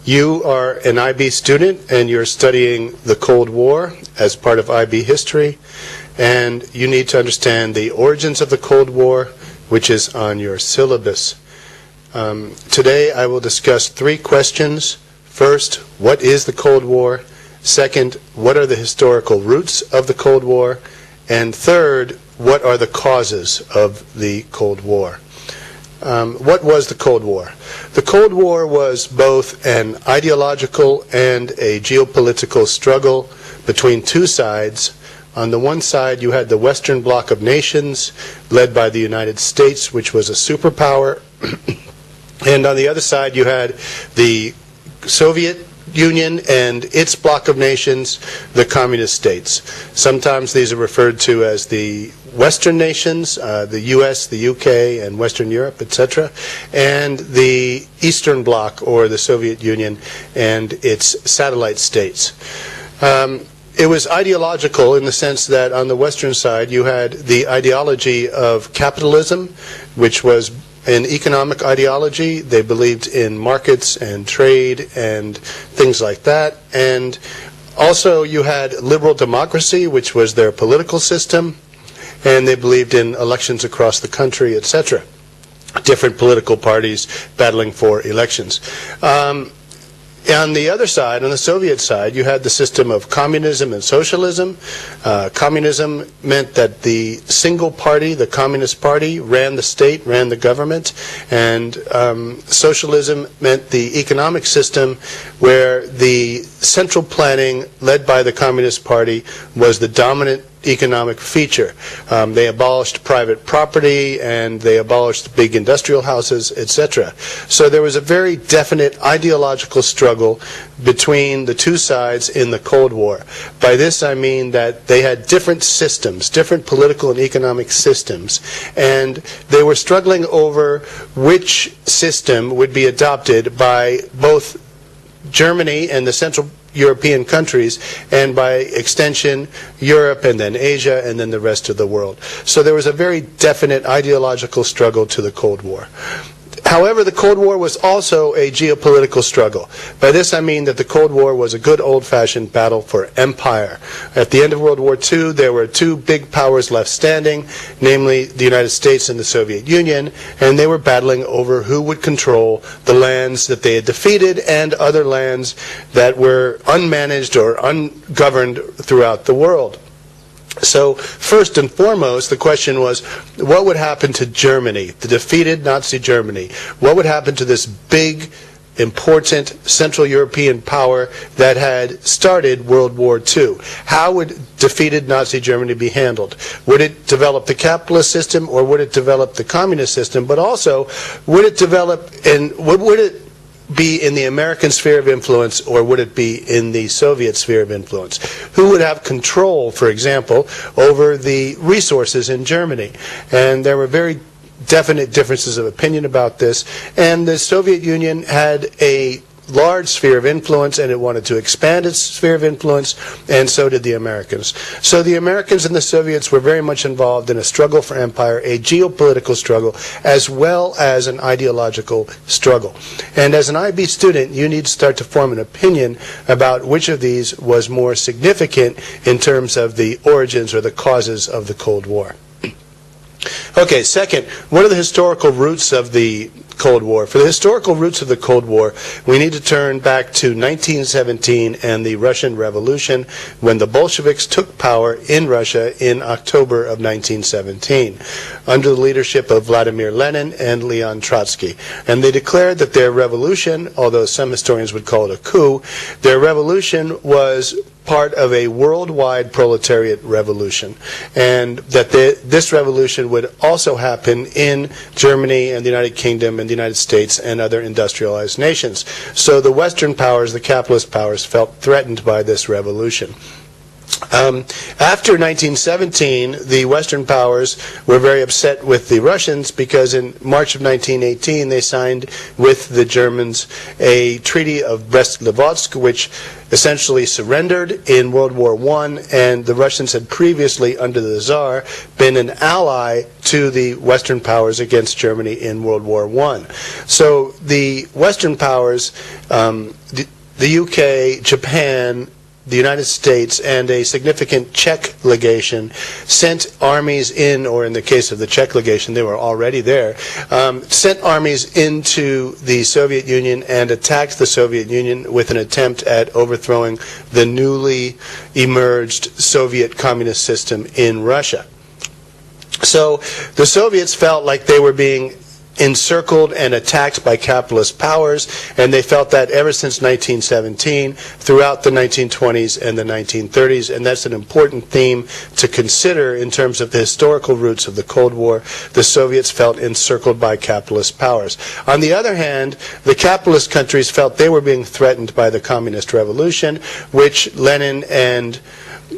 You are an IB student and you're studying the Cold War as part of IB history, and you need to understand the origins of the Cold War, which is on your syllabus. Today I will discuss 3 questions. First, what is the Cold War? Second, what are the historical roots of the Cold War? And third, what are the causes of the Cold War? What was the Cold War? The Cold War was both an ideological and a geopolitical struggle between 2 sides. On the one side, you had the Western bloc of nations, led by the United States, which was a superpower. And on the other side, you had the Soviet Union and its bloc of nations, the communist states. Sometimes these are referred to as the Western nations, the US, the UK, and Western Europe, etc., and the Eastern Bloc, or the Soviet Union, and its satellite states. It was ideological in the sense that on the Western side you had the ideology of capitalism, which was an economic ideology. They believed in markets and trade and things like that. And also you had liberal democracy, which was their political system, and they believed in elections across the country, etc. Different political parties battling for elections. On the other side, on the Soviet side, you had the system of communism and socialism. Communism meant that the single party, the Communist Party, ran the state, ran the government, and socialism meant the economic system where the central planning led by the Communist Party was the dominant economic feature. They abolished private property and they abolished big industrial houses, etc. So there was a very definite ideological struggle between the 2 sides in the Cold War. By this I mean that they had different systems, different political and economic systems, and they were struggling over which system would be adopted by both Germany and the Central European countries, and by extension Europe, and then Asia, and then the rest of the world. So there was a very definite ideological struggle to the Cold War. However, the Cold War was also a geopolitical struggle. By this I mean that the Cold War was a good old-fashioned battle for empire. At the end of World War II, there were 2 big powers left standing, namely the United States and the Soviet Union, and they were battling over who would control the lands that they had defeated and other lands that were unmanaged or ungoverned throughout the world. So first and foremost, the question was, what would happen to Germany, the defeated Nazi Germany? What would happen to this big, important Central European power that had started World War II? How would defeated Nazi Germany be handled? Would it develop the capitalist system, or would it develop the communist system? But also, would it develop, and would it be in the American sphere of influence, or would it be in the Soviet sphere of influence? Who would have control, for example, over the resources in Germany? And there were very definite differences of opinion about this, and the Soviet Union had a large sphere of influence, and it wanted to expand its sphere of influence, and so did the Americans. So the Americans and the Soviets were very much involved in a struggle for empire, a geopolitical struggle, as well as an ideological struggle. And as an IB student, you need to start to form an opinion about which of these was more significant in terms of the origins or the causes of the Cold War. Okay, second, what are the historical roots of the Cold War? For the historical roots of the Cold War, we need to turn back to 1917 and the Russian Revolution, when the Bolsheviks took power in Russia in October of 1917, under the leadership of Vladimir Lenin and Leon Trotsky. And they declared that their revolution, although some historians would call it a coup, their revolution was part of a worldwide proletariat revolution, and that this revolution would also happen in Germany and the United Kingdom and the United States and other industrialized nations. So the Western powers, the capitalist powers, felt threatened by this revolution. After 1917, the Western powers were very upset with the Russians because in March of 1918 they signed with the Germans a Treaty of Brest-Litovsk, which essentially surrendered in World War I, and the Russians had previously, under the Tsar, been an ally to the Western powers against Germany in World War I. So the Western powers, the UK, Japan, the United States, and a significant Czech legation sent armies in, or in the case of the Czech legation, they were already there, sent armies into the Soviet Union and attacked the Soviet Union with an attempt at overthrowing the newly emerged Soviet communist system in Russia. So the Soviets felt like they were being encircled and attacked by capitalist powers, and they felt that ever since 1917, throughout the 1920s and the 1930s, and that's an important theme to consider in terms of the historical roots of the Cold War. The Soviets felt encircled by capitalist powers. On the other hand, the capitalist countries felt they were being threatened by the communist revolution, which Lenin and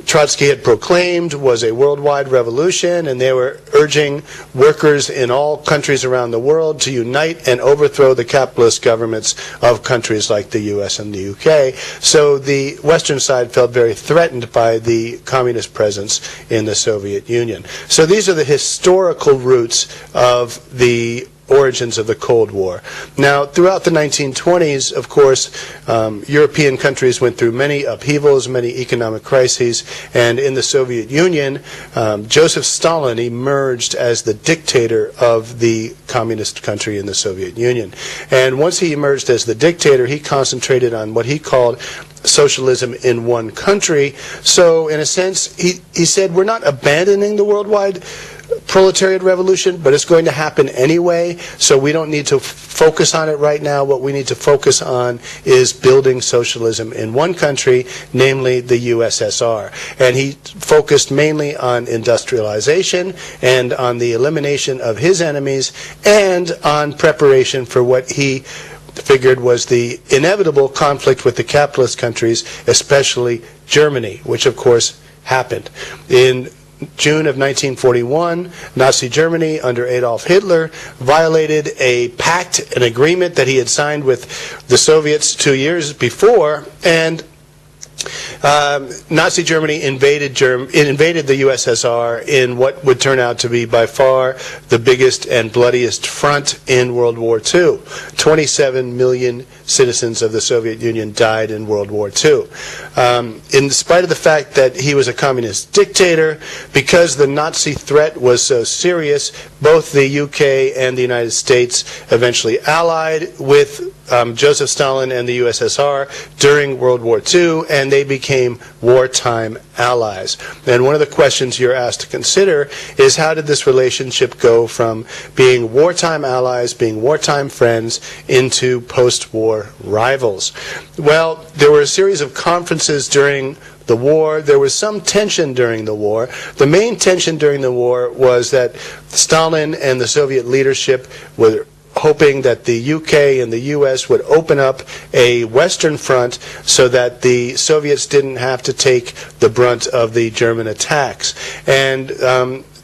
Trotsky had proclaimed was a worldwide revolution, and they were urging workers in all countries around the world to unite and overthrow the capitalist governments of countries like the US and the UK. So the Western side felt very threatened by the communist presence in the Soviet Union. So these are the historical roots of the origins of the Cold War. Now, throughout the 1920s, of course, European countries went through many upheavals, many economic crises, and in the Soviet Union, Joseph Stalin emerged as the dictator of the communist country in the Soviet Union. And once he emerged as the dictator, he concentrated on what he called socialism in one country. So, in a sense, he said, we're not abandoning the worldwide proletariat revolution, but it's going to happen anyway, so we don't need to focus on it right now. What we need to focus on is building socialism in one country, namely the USSR. And he focused mainly on industrialization and on the elimination of his enemies and on preparation for what he figured was the inevitable conflict with the capitalist countries, especially Germany, which of course happened. In June of 1941, Nazi Germany under Adolf Hitler violated a pact, an agreement that he had signed with the Soviets 2 years before, and Nazi Germany invaded the USSR in what would turn out to be by far the biggest and bloodiest front in World War II. 27 million citizens of the Soviet Union died in World War II. In spite of the fact that he was a communist dictator, because the Nazi threat was so serious, both the UK and the United States eventually allied with Joseph Stalin and the USSR during World War II, and they became wartime allies. And one of the questions you're asked to consider is, how did this relationship go from being wartime allies, being wartime friends, into post-war rivals? Well, there were a series of conferences during the war. There was some tension during the war. The main tension during the war was that Stalin and the Soviet leadership were hoping that the UK and the US would open up a Western front so that the Soviets didn't have to take the brunt of the German attacks. And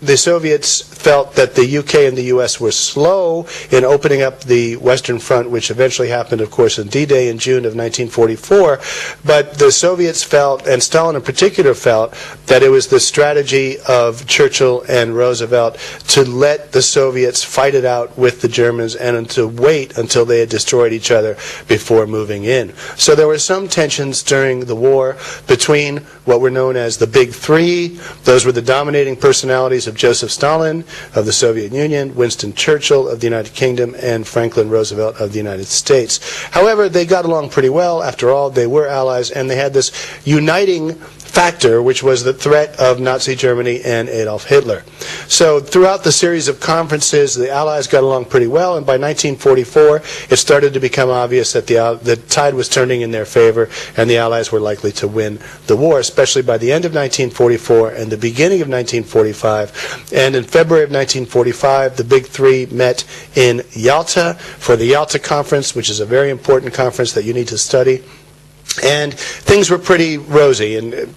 the Soviets felt that the UK and the US were slow in opening up the Western Front, which eventually happened, of course, on D-Day in June of 1944. But the Soviets felt, and Stalin in particular felt, that it was the strategy of Churchill and Roosevelt to let the Soviets fight it out with the Germans and to wait until they had destroyed each other before moving in. So there were some tensions during the war between what were known as the Big Three. Those were the dominating personalities of Joseph Stalin of the Soviet Union, Winston Churchill of the United Kingdom, and Franklin Roosevelt of the United States. However, they got along pretty well. After all, they were allies, and they had this uniting factor, which was the threat of Nazi Germany and Adolf Hitler. So throughout the series of conferences, the Allies got along pretty well, and by 1944, it started to become obvious that the tide was turning in their favor, and the Allies were likely to win the war, especially by the end of 1944 and the beginning of 1945. And in February of 1945, the Big Three met in Yalta for the Yalta Conference, which is a very important conference that you need to study. And things were pretty rosy, and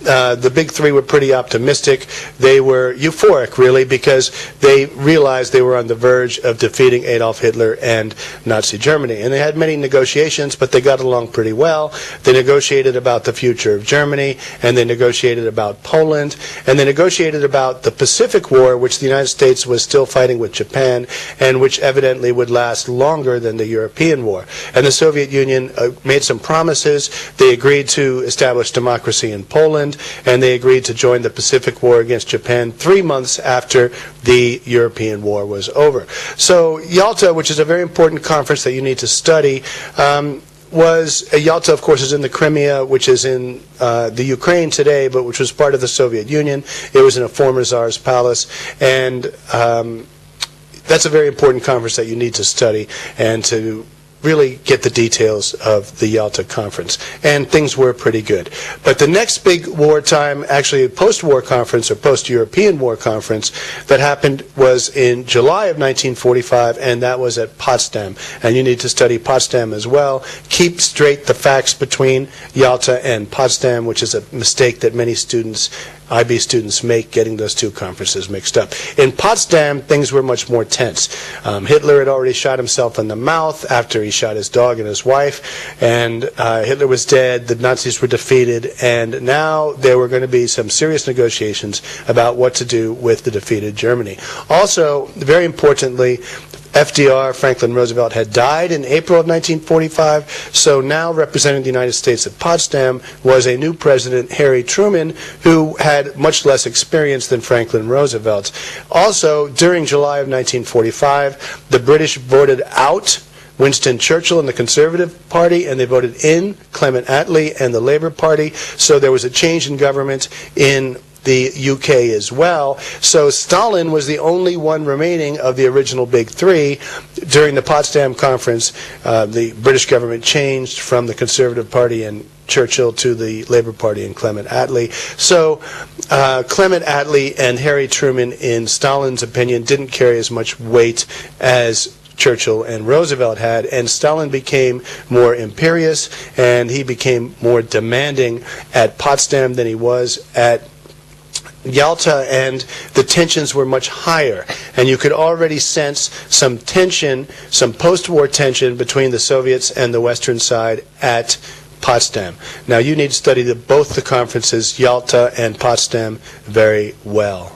the big three were pretty optimistic. They were euphoric, really, because they realized they were on the verge of defeating Adolf Hitler and Nazi Germany. And they had many negotiations, but they got along pretty well. They negotiated about the future of Germany, and they negotiated about Poland, and they negotiated about the Pacific War, which the United States was still fighting with Japan, and which evidently would last longer than the European War. And the Soviet Union made some promises. They agreed to establish democracy in Poland, and they agreed to join the Pacific War against Japan 3 months after the European War was over. So Yalta, which is a very important conference that you need to study, Yalta, of course, is in the Crimea, which is in the Ukraine today, but which was part of the Soviet Union. It was in a former Tsar's palace, and that's a very important conference that you need to study and to really get the details of the Yalta Conference. And things were pretty good. But the next big wartime, actually a post-war conference or post-European war conference that happened was in July of 1945, and that was at Potsdam. And you need to study Potsdam as well. Keep straight the facts between Yalta and Potsdam, which is a mistake that many students, IB students, make, getting those two conferences mixed up. In Potsdam, things were much more tense. Hitler had already shot himself in the mouth after he shot his dog and his wife, and Hitler was dead, the Nazis were defeated, and now there were going to be some serious negotiations about what to do with the defeated Germany. Also, very importantly, FDR, Franklin Roosevelt, had died in April of 1945, so now representing the United States at Potsdam was a new president, Harry Truman, who had much less experience than Franklin Roosevelt. Also, during July of 1945, the British voted out Winston Churchill and the Conservative Party, and they voted in Clement Attlee and the Labour Party, so there was a change in government in the UK as well. So Stalin was the only one remaining of the original big three. During the Potsdam Conference, the British government changed from the Conservative Party and Churchill to the Labour Party and Clement Attlee. So Clement Attlee and Harry Truman, in Stalin's opinion, didn't carry as much weight as Churchill and Roosevelt had, and Stalin became more imperious, and he became more demanding at Potsdam than he was at Yalta, and the tensions were much higher, and you could already sense some tension, some post-war tension between the Soviets and the Western side at Potsdam. Now you need to study both the conferences, Yalta and Potsdam, very well.